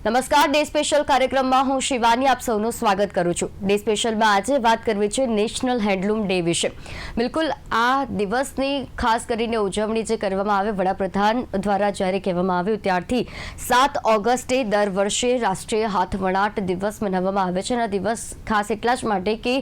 નમસ્કાર, day special કાર્યક્રમમાં હું શિવાની આપ સૌનું સ્વાગત કરું છું। ડે સ્પેશિયલમાં આજે વાત કરવી છે નેશનલ હેન્ડલૂમ ડે વિશે। બિલકુલ આ દિવસની ખાસ કરીને ઉજવણી જે કરવામાં આવે વડાપ્રધાન દ્વારા જ્યારે કહેવામાં આવ્યું ત્યારથી 7 ઓગસ્ટે દર વર્ષે રાષ્ટ્રીય હાથવણાટ દિવસ મનાવવામાં આવે છે। અને આ દિવસ ખાસ એટલા જ માટે કે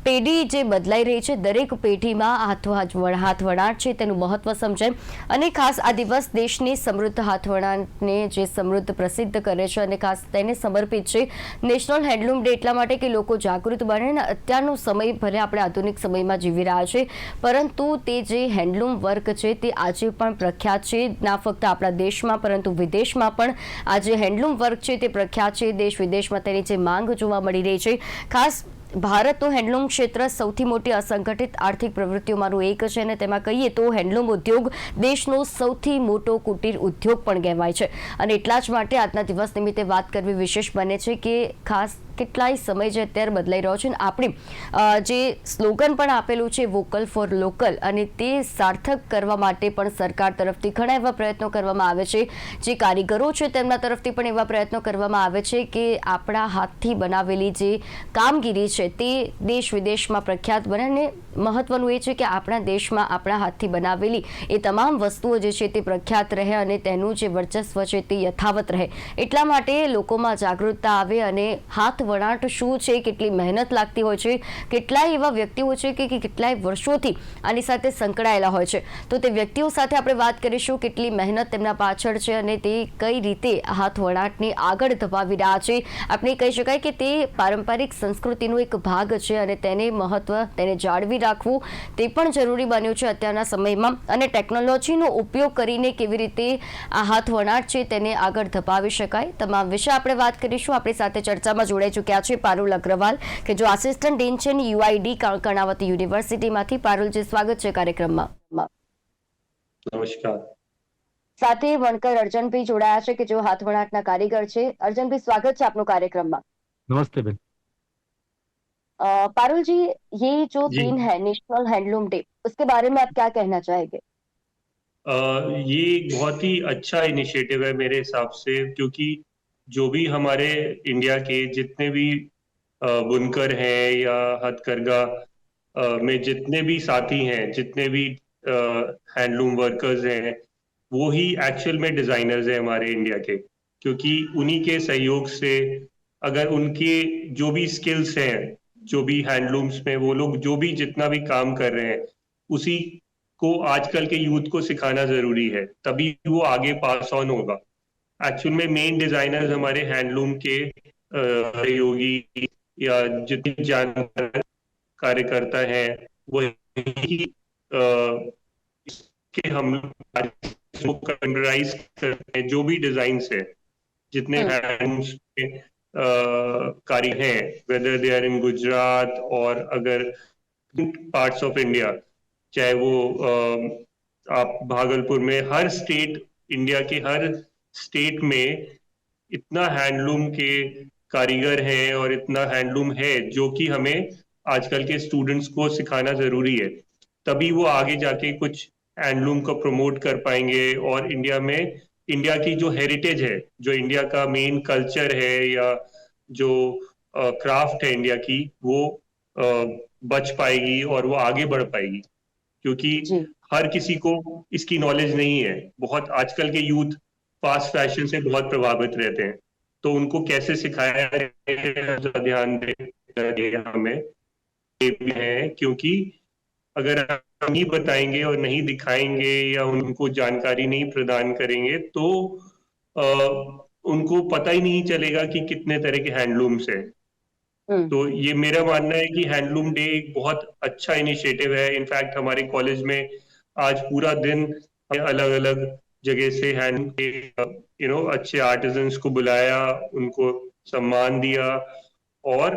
પેઢી જે બદલાઈ રહી છે દરેક પેઢીમાં હાથવણાટ છે તેનું મહત્વ સમજાય અને ખાસ આ દિવસ દેશની સમૃદ્ધ હાથવણાટને જે સમૃદ્ધ પ્રસિદ્ધ કરે છે અને ખાસ તેને સમર્પિત છે નેશનલ હેન્ડલૂમ ડે એટલા માટે કે લોકો જાગૃત બને અને અત્યારનો સમય ભલે આપણે આધુનિક સમયમાં જીવી રહ્યા છે પરંતુ તે જે હેન્ડલૂમ વર્ક છે તે આજે પણ પ્રખ્યાત છે, ના ફક્ત આપણા દેશમાં પરંતુ વિદેશમાં પણ આ જે હેન્ડલૂમ વર્ક છે તે પ્રખ્યાત છે। દેશ વિદેશમાં તેની જે માંગ જોવા મળી રહી છે। ખાસ ભારતનું હેન્ડલૂમ ક્ષેત્ર સૌથી મોટી અસંગઠિત આર્થિક પ્રવૃત્તિઓમાંનું એક છે અને તેમાં કહીએ તો હેન્ડલૂમ ઉદ્યોગ દેશનો સૌથી મોટો કુટીર ઉદ્યોગ પણ કહેવાય છે અને એટલા જ માટે આજના દિવસ નિમિત્તે વાત કરવી વિશેષ બને છે કે ખાસ કેટલાય સમય જે અત્યારે બદલાઈ રહ્યો છે અને આપણી જે સ્લોગન પણ આપેલું છે વોકલ ફોર લોકલ અને તે સાર્થક કરવા માટે પણ સરકાર તરફથી ઘણા એવા પ્રયત્નો કરવામાં આવે છે। જે કારીગરો છે તેમના તરફથી પણ એવા પ્રયત્નો કરવામાં આવે છે કે આપણા હાથથી બનાવેલી જે કામગીરી છે તે દેશ વિદેશમાં પ્રખ્યાત બને અને મહત્વનું એ છે કે આપણા દેશમાં આપણા હાથથી બનાવેલી એ તમામ વસ્તુઓ જે છે તે પ્રખ્યાત રહે અને તેનું જે વર્ચસ્વ છે તે યથાવત રહે। એટલા માટે લોકોમાં જાગૃતતા આવે અને હાથ વણાટ શું છે, કેટલી મહેનત લાગતી હોય છે, કેટલાય એવા વ્યક્તિઓ છે કે કેટલાય વર્ષોથી આની સાથે સંકળાયેલા હોય છે તો તે વ્યક્તિઓ સાથે આપણે વાત કરીશું કેટલી મહેનત તેમના પાછળ છે અને તે કઈ રીતે હાથ વણાટને આગળ ધપાવી રહ્યા છે। આપણે કહી શકાય કે તે પારંપરિક સંસ્કૃતિનો એક ભાગ છે અને તેને મહત્વ તેને જાળવી રાખવું તે પણ જરૂરી બન્યું છે અત્યારના સમયમાં અને ટેકનોલોજીનો ઉપયોગ કરીને કેવી રીતે આ હાથ વણાટ છે તેને આગળ ધપાવી શકાય તમામ વિશે આપણે વાત કરીશું। આપણી સાથે ચર્ચામાં જોડાઈ ચૂક્યા છે પારુલ અગ્રવાલ કે જો આસિસ્ટન્ટ ડીન છે યુઆઈડી કર્ણાવતી યુનિવર્સિટીમાંથી। પારુલજી, સ્વાગત છે કાર્યક્રમમાં। નમસ્કાર। સાથે વણકર અર્જનભાઈ જોડાયા છે કે જો હાથવણાટના કારીગર છે। અર્જનભાઈ, સ્વાગત છે આપનું કાર્યક્રમમાં। नमस्ते बेन। पारुल जी, ये जो जी दिन है नेशनल हैंडलूम डे, उसके बारे में आप क्या कहना चाहेंगे? ये एक बहुत ही अच्छा इनिशिएटिव है मेरे हिसाब से, क्योंकि जो भी हमारे इंडिया के जितने भी बुनकर हैं या हथकरघा में जितने भी साथी हैं, जितने भी हैंडलूम वर्कर्स हैं, वो ही एक्चुअल में डिजाइनर्स हैं हमारे इंडिया के। क्योंकि उन्हीं के सहयोग से अगर उनके जो भी स्किल्स हैं, जो भी हैंडलूम्स में वो लोग जो भी जितना भी काम कर रहे हैं, उसी को आजकल के यूथ को सिखाना जरूरी है, तभी वो आगे पास ऑन होगा। एक्चुअल में मेन डिजाइनर्स हमारे हैंडलूम के सहयोगी या जितने जानकार कार्यकर्ता हैं वही के हम कंप्यूटराइज करते हैं। जो भी डिजाइन है, जितने हैंडलूम्स के कार्य हैं, whether they are in Gujarat और अगर पार्ट्स ऑफ इंडिया, चाहे वो आप भागलपुर में, हर स्टेट, इंडिया के हर स्टेट में इतना हैंडलूम के कारीगर हैं और इतना हैंडलूम है जो कि हमें आजकल के स्टूडेंट्स को सिखाना जरूरी है, तभी वो आगे जाके कुछ हैंडलूम को प्रमोट कर पाएंगे और इंडिया में इंडिया की जो हेरिटेज है, जो इंडिया का मेन कल्चर है या जो क्राफ्ट है इंडिया की, वो बच पाएगी और वो आगे बढ़ पाएगी। क्योंकि हर किसी को इसकी नॉलेज नहीं है। बहुत आजकल के यूथ फास्ट फैशन से बहुत प्रभावित रहते हैं, तो उनको कैसे सिखाया जाए, ध्यान देना हमें है। क्योंकि अगर हम नहीं बताएंगे और नहीं दिखाएंगे या उनको जानकारी नहीं प्रदान करेंगे तो उनको पता ही नहीं चलेगा कि कितने तरह के हैंडलूम्स हैं। तो ये मेरा मानना है कि हैंडलूम डे एक बहुत अच्छा इनिशिएटिव है। इनफैक्ट हमारे कॉलेज में आज पूरा दिन अलग अलग जगह से हैंड के अच्छे आर्टिजन्स को बुलाया, उनको सम्मान दिया और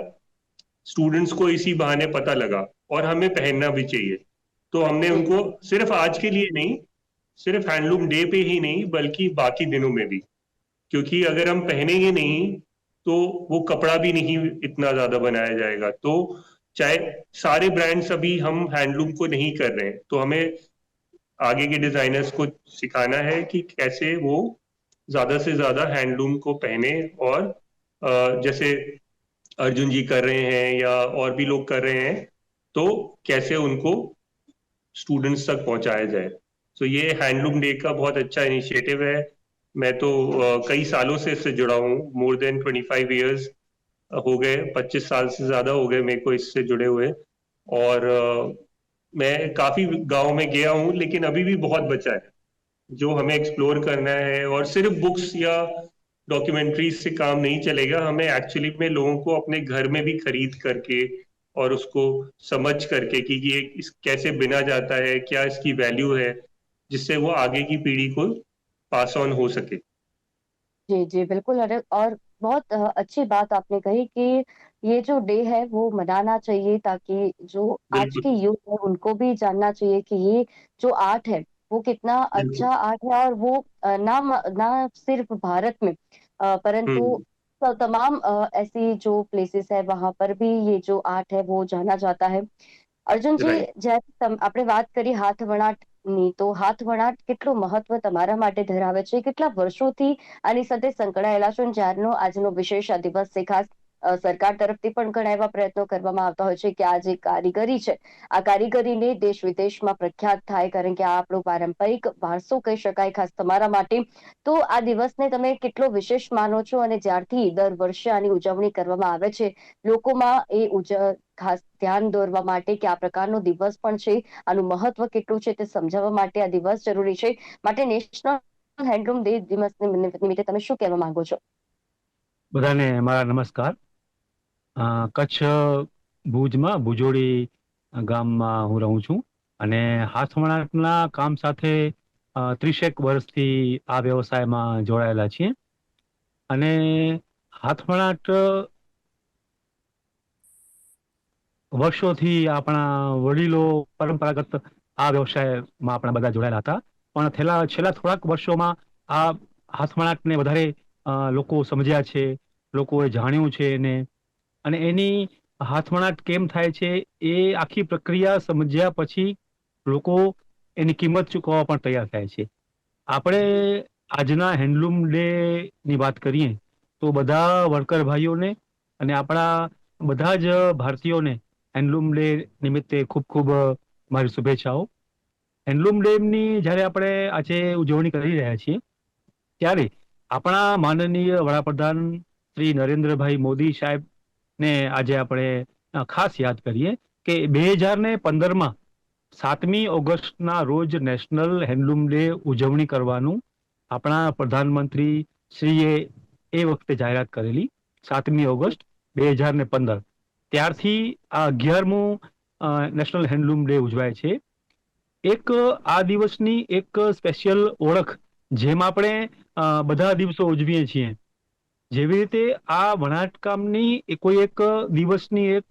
स्टूडेंट्स को इसी बहाने पता लगा और हमें पहनना भी चाहिए। तो हमने उनको सिर्फ आज के लिए नहीं, सिर्फ हैंडलूम डे पे ही नहीं, बल्कि बाकी दिनों में भी, क्योंकि अगर हम पहनेंगे नहीं तो वो कपड़ा भी नहीं इतना ज्यादा बनाया जाएगा। तो चाहे सारे ब्रांड्स अभी हम हैंडलूम को नहीं कर रहे हैं, तो हमें आगे के डिजाइनर्स को सिखाना है कि कैसे वो ज्यादा से ज्यादा हैंडलूम को पहने और जैसे अर्जुन जी कर रहे हैं या और भी लोग कर रहे हैं, तो कैसे उनको स्टूडेंट्स तक पहुंचाया जाए। तो ये हैंडलूम डे का बहुत अच्छा इनिशिएटिव है। मैं तो कई सालों से इससे जुड़ा हूँ, मोर देन 25 ईयर्स हो गए, 25 साल से ज्यादा हो गए मेरे को इससे जुड़े हुए। और मैं काफी गांव में गया हूँ, लेकिन अभी भी बहुत बचा है जो हमें एक्सप्लोर करना है। और सिर्फ बुक्स या डॉक्यूमेंट्रीज से काम नहीं चलेगा, हमें एक्चुअली में लोगों को अपने घर में भी खरीद करके और उसको समझ करके कि ये कैसे बिना जाता है, क्या इसकी वैल्यू है, जिससे वो आगे की पीढ़ी को पास ऑन हो सके। जी, जी, बिल्कुल। अरे और बहुत अच्छी बात आपने कही कि ये जो डे है वो मनाना चाहिए, ताकि जो आज बिल्कुल। की यूथ है उनको भी जानना चाहिए कि ये जो आर्ट है वो कितना बिल्कुल। अच्छा आर्ट है। और वो ना सिर्फ भारत में परंतु हम्म। तमाम ऐसी जो प्लेसेस है वहां पर भी ये जो आर्ट है वो जाना जाता है। અર્જુનજી, राइट। જ્યારે આપણે વાત કરી હાથવણાટની, તો હાથવણાટ કેટલું મહત્વ તમારા માટે ધરાવે છે? કેટલા વર્ષોથી આની સાથે સંકળાયેલા છો? અને જ્યારનો આજનો વિશેષ આ દિવસ છે, ખાસ સરકાર તરફથી પણ ઘણા એવા પ્રયત્નો કરવામાં આવતા હોય છે કે આ જે કારીગરી છે, આ કારીગરીને દેશ વિદેશમાં પ્રખ્યાત થાય, કારણ કે આ આપણો પારંપરિક વારસો કહી શકાય ખાસ તમારા માટે. તો આ દિવસને તમે કેટલો વિશેષ માનો છો? અને જ્યારથી દર વર્ષે આની ઉજવણી કરવામાં આવે છે, લોકોમાં ખાસ ધ્યાન દોરવા માટે કે આ પ્રકારનો દિવસ પણ છે, આનું મહત્વ કેટલું છે તે સમજાવવા માટે આ દિવસ જરૂરી છે. માટે નેશનલ હેન્ડલૂમ ડે દિવસ નિમિત્તે તમે શું કહેવા માંગો છો? બધાને મારા નમસ્કાર. કચ્છ ભુજમાં ભુજોડી ગામમાં હું રહું છું અને હાથવણાટના કામ સાથે 30 વર્ષથી આ વ્યવસાયમાં જોડાયેલા છીએ. અને હાથવણાટ વર્ષોથી આપણા વડીલો પરંપરાગત આ વ્યવસાયમાં આપણા બધા જોડાયેલા હતા. પણ છેલ્લા થોડાક વર્ષોમાં આ હાથવણાટને વધારે લોકો સમજ્યા છે, લોકોએ જાણ્યું છે એને. અને એની હાથવણાટ કેમ થાય છે એ આખી પ્રક્રિયા સમજ્યા પછી લોકો એની કિંમત ચૂકવવા પણ તૈયાર થાય છે. આપણે આજના હેન્ડલૂમ ડે ની વાત કરીએ તો બધા વર્કર ભાઈઓને અને આપણા બધા જ ભારતીયોને હેન્ડલૂમ ડે નિમિત્તે ખૂબ ખૂબ મારી શુભેચ્છાઓ. હેન્ડલૂમ ડે ની જ્યારે આપણે આજે ઉજવણી કરી રહ્યા છીએ, ત્યારે આપણા માનનીય વડાપ્રધાન શ્રી નરેન્દ્રભાઈ મોદી સાહેબ ને આજે આપણે ખાસ યાદ કરીએ કે 2015માં 7મી ઓગસ્ટના રોજ નેશનલ હેન્ડલૂમ ડે ઉજવણી કરવાનું આપણા પ્રધાનમંત્રી શ્રીએ એ વખતે જાહેરાત કરેલી, 7મી ઓગસ્ટ 2015. ત્યારથી આ 11મું નેશનલ હેન્ડલૂમ ડે ઉજવાય છે. એક આ દિવસની એક સ્પેશિયલ ઓળખ, જેમ આપણે બધા દિવસો ઉજવીએ છીએ, જેવી રીતે આ વણાટકામની કોઈ એક દિવસની એક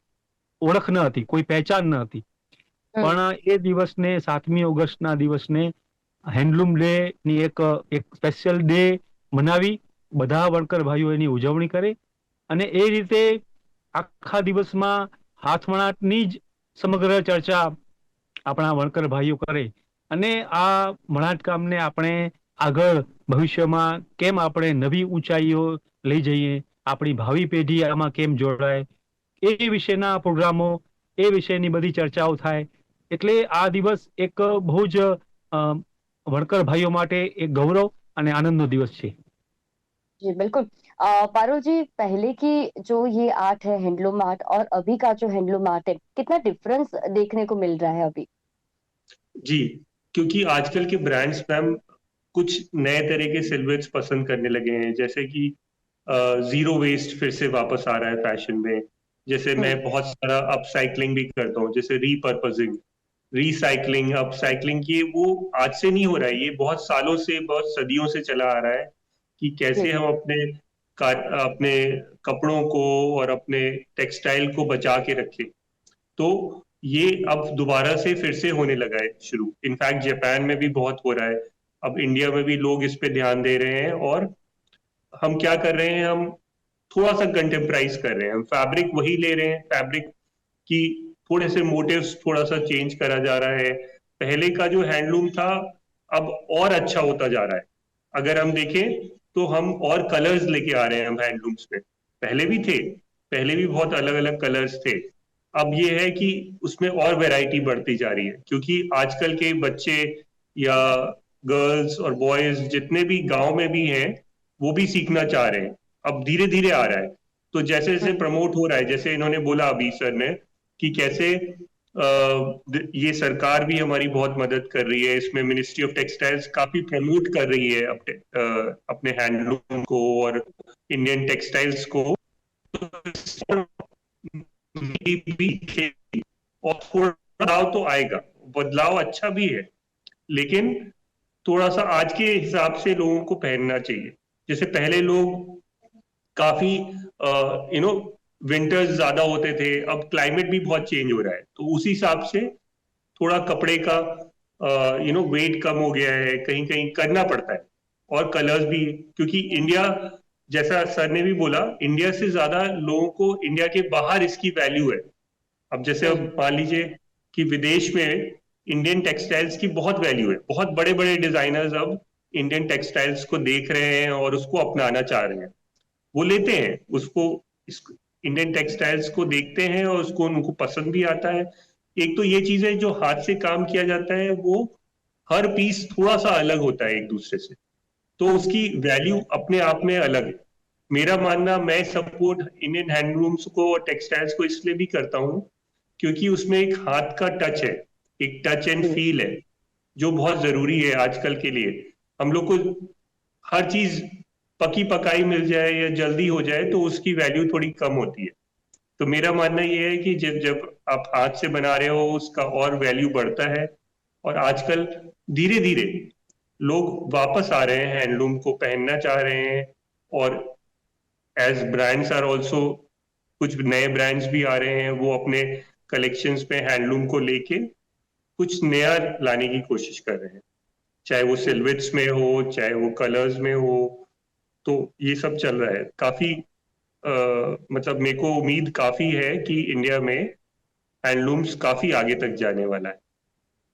ઓળખ ન હતી, કોઈ પહેચાન ન હતી. પણ એ દિવસને 7મી ઓગસ્ટના દિવસને હેન્ડલૂમ ડે ની એક સ્પેશિયલ ડે મનાવી બધા વર્કર ભાઈઓ એની ઉજવણી કરે અને એ રીતે આખા દિવસમાં હાથવણાટની જ સમગ્ર ચર્ચા આપણા વર્કર ભાઈઓ કરે અને આ વણાટકામને આપણે આગળ ભવિષ્યમાં કેમ આપણે નવી ઊંચાઈઓ લઈ જઈએ, આપણી ભાવિ પેઢી આમાં કેમ જોડાય, એ વિશેના પ્રોગ્રામો, એ વિશેની બધી ચર્ચાઓ થાય. એટલે આ દિવસ એક બહુ જ વર્કર ભાઈઓ માટે એક गौरव અને आनंद दिवस છે. जी, बिल्कुल। पारुल जी, पहले की जो ये आर्ट है, हैंडलूम आर्ट, और अभी का जो हैंडलूम आर्ट है, कितना डिफरेंस देखने को मिल रहा है अभी? जी, क्योंकि आजकल के ब्रांड्स मैम कुछ नए तरह के सिलवेट्स पसंद करने लगे हैं, जैसे कि जीरो वेस्ट फिर से वापस आ रहा है फैशन में। जैसे मैं बहुत सारा अपसाइकलिंग भी करता हूँ, जैसे रीपर्पजिंग, रिसाइकलिंग, अपसाइकलिंग, ये वो आज से नहीं हो रहा है, ये बहुत सालों से, बहुत सदियों से चला आ रहा है कि कैसे जी, हम अपने कपड़ों को और अपने टेक्सटाइल को बचा के रखें। तो ये अब दोबारा से फिर से होने लगा है शुरू। इनफैक्ट जापान में भी बहुत हो रहा है, अब इंडिया में भी लोग इस पे ध्यान दे रहे हैं। और हम क्या कर रहे हैं, हम थोड़ा सा कंटेम्पराइज कर रहे हैं, हम फैब्रिक वही ले रहे हैं, फैब्रिक की थोड़े से मोटिव्स थोड़ा सा चेंज करा जा रहा है। पहले का जो हैंडलूम था अब और अच्छा होता जा रहा है। अगर हम देखें तो हम और कलर्स लेके आ रहे हैं हम हैंडलूम्स में। पहले भी थे, पहले भी बहुत अलग अलग कलर्स थे। अब ये है कि उसमें और वैरायटी बढ़ती जा रही है, क्योंकि आजकल के बच्चे या गर्ल्स और बॉयज जितने भी गांव में भी हैं वो भी सीखना चाह रहे हैं। अब धीरे धीरे आ रहा है, तो जैसे जैसे प्रमोट हो रहा है, जैसे इन्होंने बोला अभी सर ने कि कैसे ये सरकार भी हमारी बहुत मदद कर रही है इसमें। मिनिस्ट्री ऑफ टेक्सटाइल्स काफी प्रमोट कर रही है अपने हैंडलूम को और इंडियन टेक्सटाइल्स को। भी और थोड़ा बदलाव तो आएगा, बदलाव अच्छा भी है, लेकिन थोड़ा सा आज के हिसाब से लोगों को पहनना चाहिए। जैसे पहले लोग काफी विंटर्स ज्यादा होते थे, अब क्लाइमेट भी बहुत चेंज हो रहा है, तो उसी हिसाब से थोड़ा कपड़े का वेट कम हो गया है, कहीं कहीं करना पड़ता है। और कलर्स भी, क्योंकि इंडिया, जैसा सर ने भी बोला, इंडिया से ज्यादा लोगों को इंडिया के बाहर इसकी वैल्यू है। अब जैसे अब मान लीजिए कि विदेश में इंडियन टेक्सटाइल्स की बहुत वैल्यू है, बहुत बड़े बड़े डिजाइनर्स अब इंडियन टेक्सटाइल्स को देख रहे हैं और उसको अपनाना चाह रहे हैं। वो लेते हैं उसको, इंडियन टेक्सटाइल्स को देखते हैं और उसको उनको पसंद भी आता है। एक तो ये चीज है, जो हाथ से काम किया जाता है वो हर पीस थोड़ा सा अलग होता है एक दूसरे से, तो उसकी वैल्यू अपने आप में अलग है। मेरा मानना, मैं सपोर्ट इंडियन हैंडलूम्स को और टेक्सटाइल्स को इसलिए भी करता हूँ क्योंकि उसमें एक हाथ का टच है, एक टच एंड फील है, जो बहुत जरूरी है आजकल के लिए। हम लोग को हर चीज पकी पकाई मिल जाए या जल्दी हो जाए तो उसकी वैल्यू थोड़ी कम होती है। तो मेरा मानना ये है कि जब जब आप हाथ से बना रहे हो उसका और वैल्यू बढ़ता है। और आजकल धीरे धीरे लोग वापस आ रहे हैं, हैंडलूम को पहनना चाह रहे हैं। और एज ब्रांड्स आर ऑल्सो, कुछ नए ब्रांड्स भी आ रहे हैं, वो अपने कलेक्शंस में हैंडलूम को लेके कुछ नया लाने की कोशिश कर रहे हैं, चाहे वो सिल्वेट्स में हो, चाहे वो कलर्स में हो। तो ये सब चल रहा है काफी। मतलब मेरे को उम्मीद काफी है कि इंडिया में हैंडलूम्स काफी आगे तक जाने वाला है।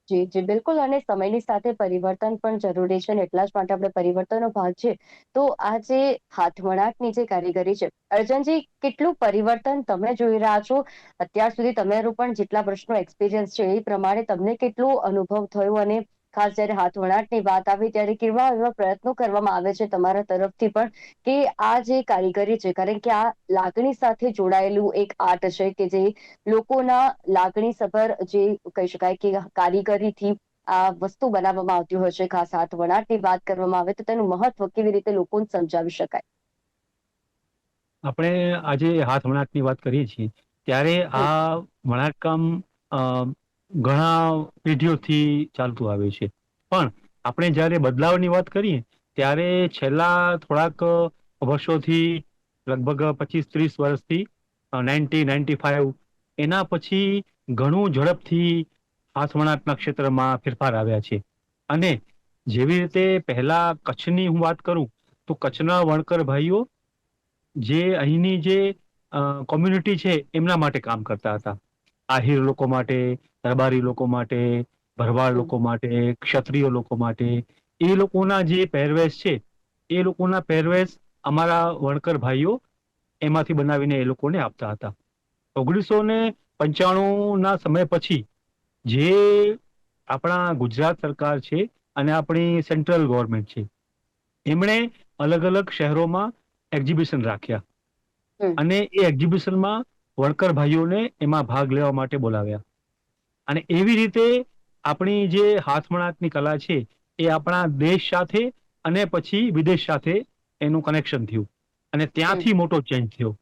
જી જી બિલકુલ, અને સમયની સાથે પરિવર્તન પણ જરૂરી છે, અને એટલા જ માટે આપણે પરિવર્તનનો ભાગ છે. તો આ જે હાથવણાટની જે કારીગરી છે, અર્જનજી, કેટલું પરિવર્તન તમે જોઈ રહ્યા છો અત્યાર સુધી? તમારું પણ જેટલા વર્ષનો એક્સપિરિયન્સ છે એ પ્રમાણે તમને કેટલો અનુભવ થયો? અને ખાસ જ્યારે હાથવણાટની વાત આવી ત્યારે કેવા એવા પ્રયત્નો કરવામાં આવે છે તમારા તરફથી પણ કે આ જે કારીગરી છે, કારણ કે આ લાગણી સાથે જોડાયેલું એક આર્ટ છે કે જે લોકોના લાગણીસભર, જે કહી શકાય કે કારીગરીથી આ વસ્તુ બનાવવામાં આવતી હોય છે. ખાસ હાથ વણાટની વાત કરવામાં આવે તો તેનું મહત્વ કેવી રીતે લોકોને સમજાવી શકાય? આપણે આજે હાથ વણાટની વાત કરીએ છીએ ત્યારે આ વણાટકામ ઘણા પેઢીઓથી ચાલતું આવે છે. પણ આપણે જ્યારે બદલાવની વાત કરીએ ત્યારે છેલ્લા થોડાક વર્ષોથી, લગભગ 25-30 વર્ષથી, 90-95, એના પછી ઘણું ઝડપથી હાથ વણાટના ક્ષેત્રમાં ફેરફાર આવ્યા છે. અને જેવી રીતે પહેલા કચ્છની હું વાત કરું તો કચ્છના વણકર ભાઈઓ જે અહીંની જે કોમ્યુનિટી છે એમના માટે કામ કરતા હતા. આહિર લોકો માટે, દરબારી લોકો માટે, ભરવાડ લોકો માટે, ક્ષત્રિય લોકો માટે, એ લોકોના જે પહેરવેશ છે એ લોકોના પહેરવેશ અમારા વણકર ભાઈઓ એમાંથી બનાવીને એ લોકોને આપતા હતા. 1995ના સમય પછી જે આપણા ગુજરાત સરકાર છે અને આપણી સેન્ટ્રલ ગવર્મેન્ટ છે, એમણે અલગ અલગ શહેરોમાં એક્ઝિબિશન રાખ્યા અને એ એક્ઝિબિશનમાં વણકર ભાઈઓને એમાં ભાગ લેવા માટે બોલાવ્યા. અને એવી રીતે આપણી જે હાથવણાટની કલા છે એ આપણા દેશ સાથે અને પછી વિદેશ સાથે એનું કનેક્શન થયું અને ત્યાંથી મોટો ચેન્જ થયો.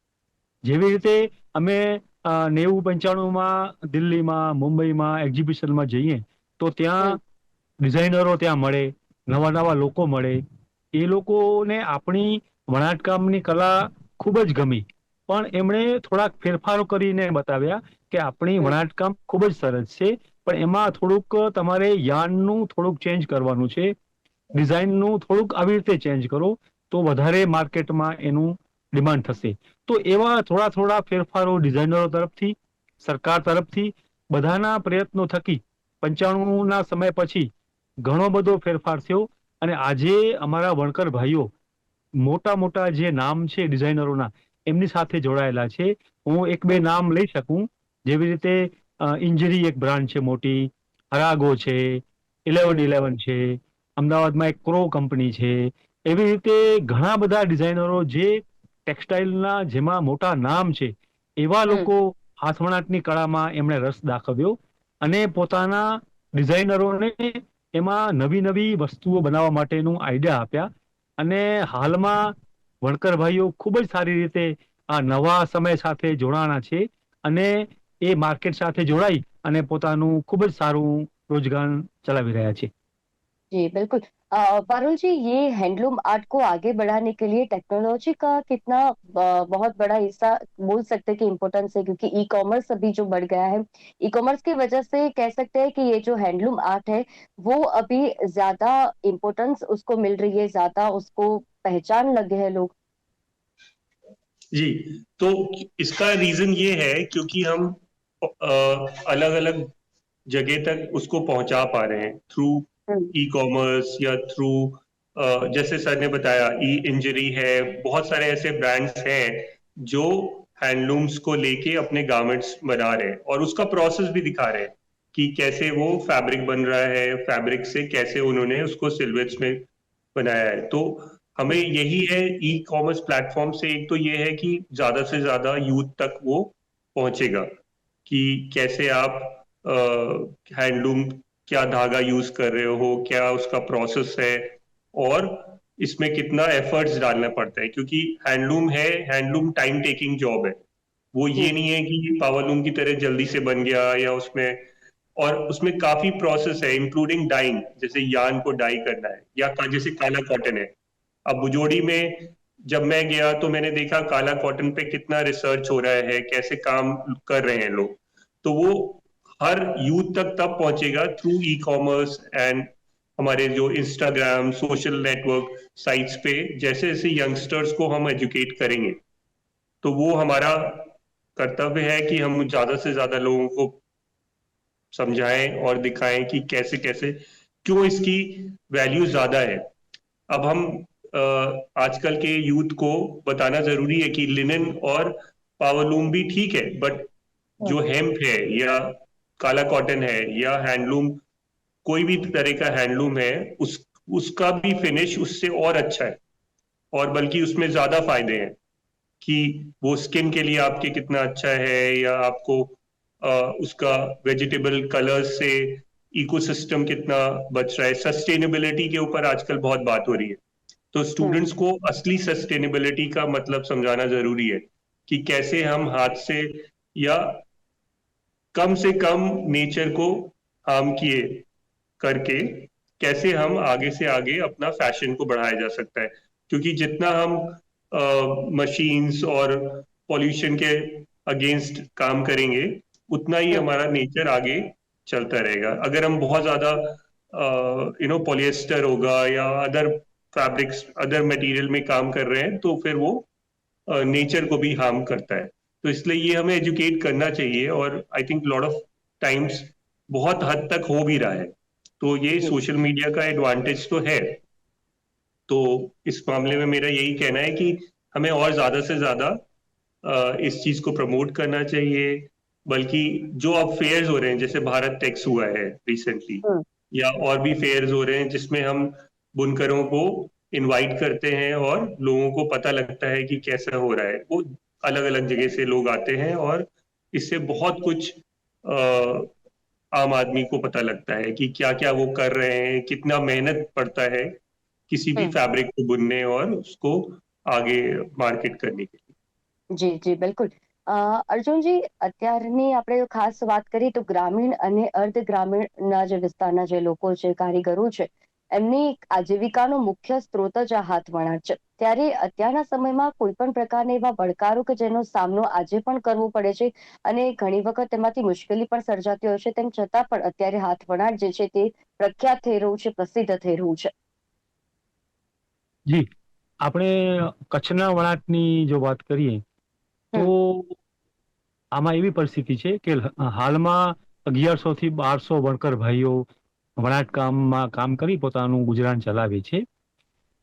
જેવી રીતે અમે 90-95માં દિલ્હીમાં, મુંબઈમાં એક્ઝિબિશનમાં જઈએ તો ત્યાં ડિઝાઇનરો ત્યાં મળે, નવા નવા લોકો મળે. એ લોકોને આપણી વણાટકામની કલા ખૂબ જ ગમી, પણ એમણે થોડાક ફેરફારો કરીને બતાવ્યા કે આપણી વણાટકામ ખૂબ જ સરસ છે, પણ એમાં થોડુંક તમારે યાર્નનું થોડુંક ચેન્જ કરવાનું છે, ડિઝાઇનનું થોડુંક આવી રીતે ચેન્જ કરો તો વધારે માર્કેટમાં એનું ડિમાન્ડ થશે. તો એવા થોડા થોડા ફેરફારો ડિઝાઇનરો તરફથી, સરકાર તરફથી, બધાના પ્રયત્નો થકી 95ના સમય પછી ઘણો બધો ફેરફાર થયો. અને આજે અમારા વણકર ભાઈઓ મોટા મોટા જે નામ છે ડિઝાઇનરોના એમની સાથે જોડાયેલા છે. હું એક બે નામ લઈ શકું, જેવી રીતે ઇન્જરી એક બ્રાન્ડ છે મોટી, અરાગો છે, 1111 છે, અમદાવાદમાં એક ક્રો કંપની છે. એવી રીતે ઘણા બધા ડિઝાઇનરો જે ટેક્સટાઇલના જેમાં મોટા નામ છે એવા લોકો હાથવણાટની કળામાં એમણે રસ દાખવ્યો અને પોતાના ડિઝાઇનરોને એમાં નવી નવી વસ્તુઓ બનાવવા માટેનું આઈડિયા આપ્યા. અને હાલમાં વણકર ભાઈઓ ખૂબ જ સારી રીતે આ નવા સમય સાથે જોડાણા છે અને એ માર્કેટ સાથે જોડાઈ અને પોતાનું ખૂબ જ સારું રોજગાર ચલાવી રહ્યા છે. जी बिल्कुल। पारुल जी, ये हैंडलूम आर्ट को आगे बढ़ाने के लिए टेक्नोलॉजी का कितना बहुत बड़ा हिस्सा बोल सकते हैं कि इम्पोर्टेंस है, क्योंकि ई कॉमर्स अभी जो बढ़ गया है, ई कॉमर्स की वजह से कह सकते हैं कि ये जो हैंडलूम आर्ट है वो अभी ज्यादा इम्पोर्टेंस उसको मिल रही है, ज्यादा उसको पहचान लगे हैं लोग। जी, तो इसका रीजन ये है क्योंकि हम अलग अलग जगह तक उसको पहुंचा पा रहे हैं थ्रू ई कॉमर्स या थ्रू जैसे सर ने बताया ई इंजरी है, बहुत सारे ऐसे ब्रांड्स हैं जो हैंडलूम्स को लेके अपने गारमेंट्स बना रहे हैं और उसका प्रोसेस भी दिखा रहे हैं कि कैसे वो फैब्रिक बन रहा है, फैब्रिक से कैसे उन्होंने उसको सिल्वेट्स में बनाया है। तो हमें यही है ई कॉमर्स प्लेटफॉर्म से, एक तो ये है कि ज्यादा से ज्यादा यूथ तक वो पहुंचेगा कि कैसे आप हैंडलूम, क्या धागा यूज कर रहे हो, क्या उसका प्रोसेस है और इसमें कितना एफर्ट्स डालना पड़ता है, क्योंकि हैंडलूम है, हैंडलूम टाइम टेकिंग जॉब है। वो ये नहीं है कि पावरलूम की तरह जल्दी से बन गया या उसमें, और उसमें काफी प्रोसेस है इंक्लूडिंग डाइंग, जैसे यार्न को डाई करना है या जैसे काला कॉटन है। अब बुजोड़ी में जब मैं गया तो मैंने देखा काला कॉटन पे कितना रिसर्च हो रहा है, कैसे काम कर रहे हैं लोग। तो वो हर यूथ तक तब पहुंचेगा थ्रू ई कॉमर्स एंड हमारे जो इंस्टाग्राम सोशल नेटवर्क साइट्स पे जैसे जैसे यंगस्टर्स को हम एजुकेट करेंगे, तो वो हमारा कर्तव्य है कि हम ज्यादा से ज्यादा लोगों को समझाएं और दिखाएं कि कैसे कैसे क्यों इसकी वैल्यू ज्यादा है। अब हम आजकल के यूथ को बताना जरूरी है कि लिनन और पावरलूम भी ठीक है, बट जो हेम्प है या काला कॉटन है या हैंडलूम, कोई भी तरह का हैंडलूम है, उसका भी फिनिश उससे और अच्छा है और बल्कि उसमें ज्यादा फायदे हैं कि वो स्किन के लिए आपके कितना अच्छा है या आपको उसका वेजिटेबल कलर्स से इकोसिस्टम कितना बच रहा है। सस्टेनेबिलिटी के ऊपर आजकल बहुत बात हो रही है, तो स्टूडेंट्स को असली सस्टेनेबिलिटी का मतलब समझाना जरूरी है कि कैसे हम हाथ से या कम से कम नेचर को हार्म किए करके कैसे हम आगे से आगे अपना फैशन को बढ़ाया जा सकता है। क्योंकि जितना हम मशीन्स और पॉल्यूशन के अगेंस्ट काम करेंगे उतना ही हमारा नेचर आगे चलता रहेगा। अगर हम बहुत ज्यादा पॉलिएस्टर होगा या अदर फैब्रिक्स अदर मटेरियल में काम कर रहे हैं तो फिर वो नेचर को भी हार्म करता है। तो इसलिए ये हमें एजुकेट करना चाहिए और I think lot of times बहुत हद तक हो भी रहा है। तो ये सोशल मीडिया का एडवांटेज तो है। तो इस मामले में मेरा यही कहना है कि हमें और ज्यादा से ज्यादा इस चीज को प्रमोट करना चाहिए। बल्कि जो अब फेयर्स हो रहे हैं, जैसे भारत टेक्स हुआ है रिसेंटली, या और भी फेयर्स हो रहे हैं जिसमें हम बुनकरों को इनवाइट करते हैं और लोगों को पता लगता है कि कैसा हो रहा है। वो अलग अलग जगह से लोग आते हैं और इससे बहुत कुछ आम आदमी को पता लगता है कि क्या क्या वो कर रहे हैं, कितना मेहनत पड़ता है किसी भी फैब्रिक को बुनने और उसको आगे मार्केट करने के लिए। જી જી બિલકુલ। અર્જુનજી, અત્યારની આપણે ખાસ વાત કરીએ તો ગ્રામીણ અને અર્ધ ગ્રામીણના જે વિસ્તારના જે લોકો છે, કારીગરો છે, એમની આજીવિકાનો મુખ્ય સ્ત્રોત જ આ હાથવણાટ છે। ત્યારે અત્યારના સમયમાં કોઈ પણ પ્રકારના એવા પડકારો કે જેનો સામનો આજે પણ કરવો પડે છે અને ઘણી વખત તેમાંથી મુશ્કેલી પણ સર્જાતી હોય છે, તેમ છતાં પણ અત્યારે હાથવણાટ જે છે તે પ્રખ્યાત થઈ રહ્યું છે, પ્રસિદ્ધ થઈ રહ્યું છે। જી, આપણે કચ્છના વણાટની જો વાત કરીએ તો આમાં એવી પરિસ્થિતિ છે કે હાલમાં 1100 થી 1200 વણકર ભાઈઓ વણાટ કામમાં કામ કરી પોતાનું ગુજરાન ચલાવે છે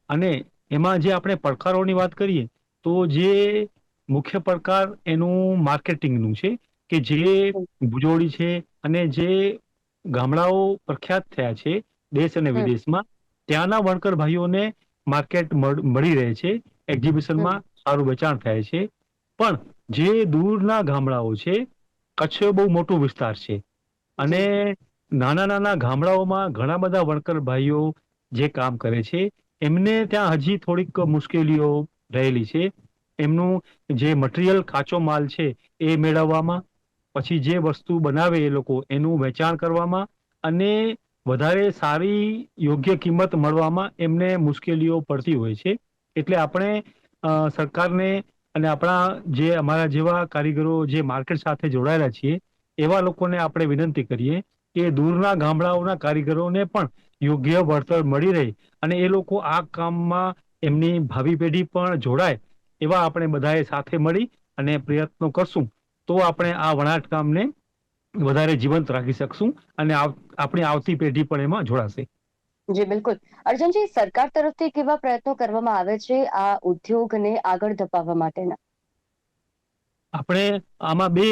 અને એમાં જે આપણે પડકારોની વાત કરીએ તો જે મુખ્ય પડકાર એનું માર્કેટિંગનું છે કે જે ભુજોડી છે અને જે ગામડાઓ પ્રખ્યાત થયા છે દેશ અને વિદેશમાં, ત્યાંના વણકર ભાઈઓને માર્કેટ મળી રહે છે, એક્ઝિબિશનમાં સારું વેચાણ થાય છે. પણ જે દૂરના ગામડાઓ છે, કચ્છ બહુ મોટો વિસ્તાર છે અને નાના નાના ગામડાઓમાં ઘણા બધા વણકર ભાઈઓ જે કામ કરે છે એમને ત્યાં હજી થોડીક મુશ્કેલીઓ રહેલી છે. એમનું જે મટીરિયલ કાચો માલ છે એ મેળવવામાં, પછી જે વસ્તુ બનાવે એ લોકો એનું વેચાણ કરવામાં અને વધારે સારી યોગ્ય કિંમત મળવામાં એમને મુશ્કેલીઓ પડતી હોય છે. એટલે આપણે સરકારને અને આપણા જે અમારા જેવા કારીગરો જે માર્કેટ સાથે જોડાયેલા છીએ એવા લોકોને આપણે વિનંતી કરીએ કે દૂરના ગામડાઓના કારીગરોને પણ યોગ્ય વળતર મળી રહે અને એ લોકો આ કામમાં એમની ભાવિ પેઢી પણ જોડાય, એવા આપણે બધાએ સાથે મળી અને પ્રયત્નો કરશું તો આપણે આ વણાટ કામને વધારે જીવંત રાખી શકશું અને આપણી આવતી પેઢી પણ એમાં જોડાશે. જી બિલકુલ. અર્જુનજી, સરકાર તરફથી કેવા પ્રયત્નો કરવામાં આવે છે આ ઉદ્યોગને આગળ ધપાવવા માટેના? આપણે આમાં બે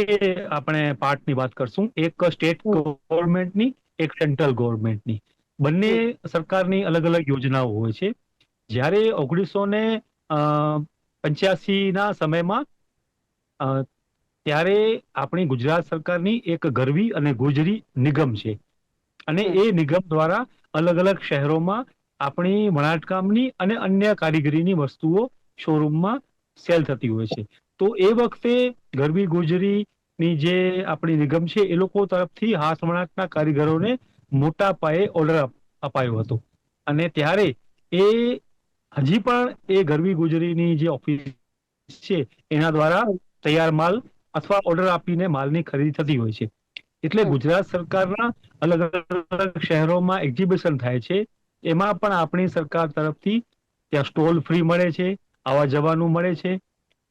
આપણે પાર્ટની વાત કરશું, એક સ્ટેટ ગવર્મેન્ટની, એક સેન્ટ્રલ ગવર્મેન્ટની. બંને સરકારની અલગ અલગ યોજનાઓ હોય છે. જ્યારે 1985 ના સમયમાં ત્યારે આપણી ગુજરાત સરકારની એક ગરવી અને ગુજરી નિગમ છે અને એ નિગમ દ્વારા અલગ અલગ શહેરોમાં આપણી વણાટકામની અને અન્ય કારીગરીની વસ્તુઓ શોરૂમમાં સેલ થતી હોય છે. તો એ વખતે ગરવી ગુજરીની જે આપણી નિગમ છે એ લોકો તરફથી હાથ વણાટના કારીગરોને મોટા પાયે ઓર્ડર અપાયો હતો અને ત્યારે એ હજી પણ એ ગરવી ગુજરીની જે ઓફિસ છે એના દ્વારા તૈયાર માલ અથવા ઓર્ડર આપીને માલની ખરીદી થતી હોય છે. એટલે ગુજરાત સરકારના અલગ અલગ શહેરોમાં એક્ઝિબિશન થાય છે, એમાં પણ આપણી સરકાર તરફથી ત્યાં સ્ટોલ ફ્રી મળે છે, આવવા જવાનું મળે છે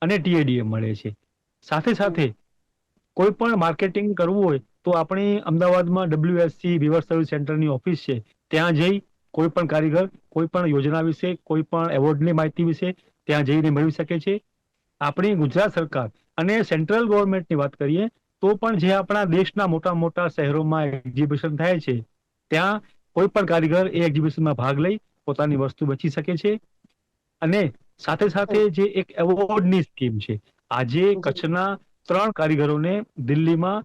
અને ટીએડીએમ મળે છે. સાથે સાથે કોઈ પણ માર્કેટિંગ કરવું હોય તો આપણી અમદાવાદમાં WSC વિવર સર્વિસ સેન્ટરની ઓફિસ છે, ત્યાં જઈ કોઈ પણ કારીગર કોઈ પણ યોજના વિશે, કોઈ પણ એવોર્ડની માહિતી વિશે ત્યાં જઈને મેળવી શકે છે. આપણી ગુજરાત સરકાર અને સેન્ટ્રલ ગવર્મેન્ટની વાત કરીએ તો પણ જે આપણા દેશના મોટા મોટા શહેરોમાં એક્ઝિબિશન થાય છે ત્યાં કોઈ પણ કારીગર એ એક્ઝિબિશનમાં ભાગ લઈ પોતાની વસ્તુ વેચી શકે છે. અને સાથે સાથે જે એક એવોર્ડની સ્કીમ છે, આજે કચ્છના 3 કારીગરોને દિલ્હીમાં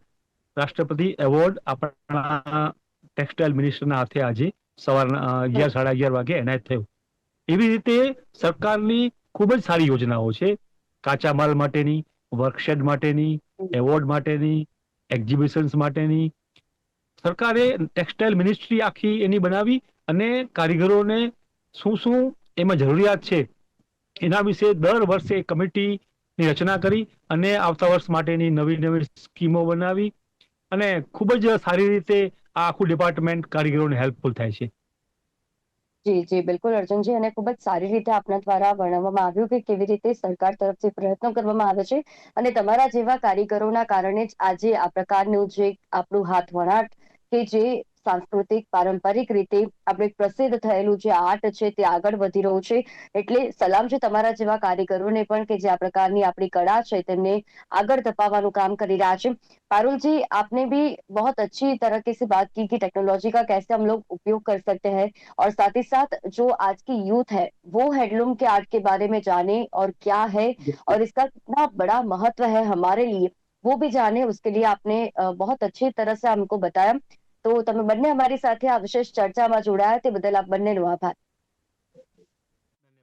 રાષ્ટ્રપતિ એવોર્ડ આપણા ટેક્સટાઇલ મિનિસ્ટરના હાથે આજે સવારના 11-11:30 વાગે એનાયત થયો. એવી રીતે સરકારની ખૂબ જ સારી યોજનાઓ છે, કાચા માલ માટેની, વર્કશેડ માટેની, એવોર્ડ માટેની, એક્ઝિબિશન્સ માટેની. સરકારે ટેક્સટાઇલ મિનિસ્ટ્રી આખી એની બનાવી અને કારીગરોને શું શું એમાં જરૂરિયાત છે એના વિશે દર વર્ષે કમિટીની રચના કરી અને આવતા વર્ષ માટેની નવી નવી સ્કીમો બનાવી અને ખૂબ જ સારી રીતે આ આખું ડિપાર્ટમેન્ટ કારીગરોને હેલ્પફુલ થાય છે. જી જી બિલકુલ અર્જુનજી, અને ખૂબ જ સારી રીતે આપના દ્વારા વર્ણવવામાં આવ્યું કે કેવી રીતે સરકાર તરફથી પ્રયત્નો કરવામાં આવે છે અને તમારા જેવા કારીગરોના કારણે જ આજે આ પ્રકારનું જે આપણું હાથ વણાટ કે જે સાંસ્કૃતિક પારંપરિક રીતે આપણે પ્રસિદ્ધ થયેલું જે આર્ટ છે તે આગળ વધી રહ્યું છે. એટલે સલામ છે તમારા જેવા કારીગરોને પણ કે જે આ પ્રકારની આપણી કળા છે તેમને આગળ ધપાવવાનું કામ કરી રહ્યા છે. पारुल जी, आपने भी बहुत अच्छी तरीके से बात की कि टेक्नोलॉजी का कैसे हम लोग उपयोग कर सकते हैं और साथ ही साथ जो आज की यूथ है वो हैंडलूम के आर्ट के बारे में जाने और क्या है और इसका कितना बड़ा महत्व है हमारे लिए वो भी जाने, उसके लिए आपने बहुत अच्छी तरह से हमको बताया. તો તમે બંને અમારી સાથે આ વિશેષ ચર્ચામાં જોડાયા તે બદલ આપ બંનેનો આભાર.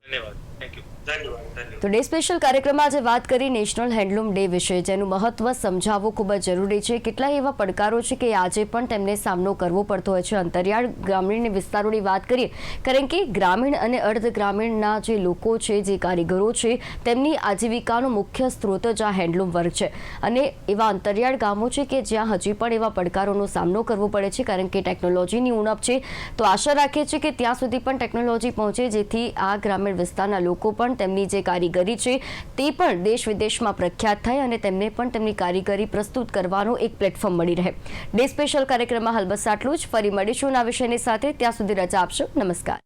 ધન્યવાદ. Thank you. ધન્યવાદ. તો ડે સ્પેશિયલ કાર્યક્રમમાં આજે વાત કરી નેશનલ હેન્ડલૂમ ડે વિશે, જેનું મહત્વ સમજાવવું ખૂબ જ જરૂરી છે. કેટલાય એવા પડકારો છે કે આજે પણ તેમને સામનો કરવો પડતો હોય છે. અંતરિયાળ ગ્રામીણ વિસ્તારોની વાત કરીએ, કારણ કે ગ્રામીણ અને અર્ધ ગ્રામીણના જે લોકો છે, જે કારીગરો છે, તેમની આજીવિકાનો મુખ્ય સ્ત્રોત જ આ હેન્ડલૂમ વર્ક છે. અને એવા અંતરિયાળ ગામો છે કે જ્યાં હજી પણ એવા પડકારોનો સામનો કરવો પડે છે, કારણ કે ટેકનોલોજીની ઉણપ છે. તો આશા રાખીએ છીએ કે ત્યાં સુધી પણ ટેકનોલોજી પહોંચે, જેથી આ ગ્રામીણ વિસ્તારના લોકો પણ તેમની જે કારીગરી છે તે પણ દેશ વિદેશમાં પ્રખ્યાત થાય અને તેમને પણ તેમની કારીગરી પ્રસ્તુત કરવાનો એક પ્લેટફોર્મ મળી રહે. ડે સ્પેશિયલ કાર્યક્રમમાં હાલ બસ આટલું જ. ફરી મળીશું આ વિષયની સાથે. ત્યાં સુધી રજા આપશો. નમસ્કાર.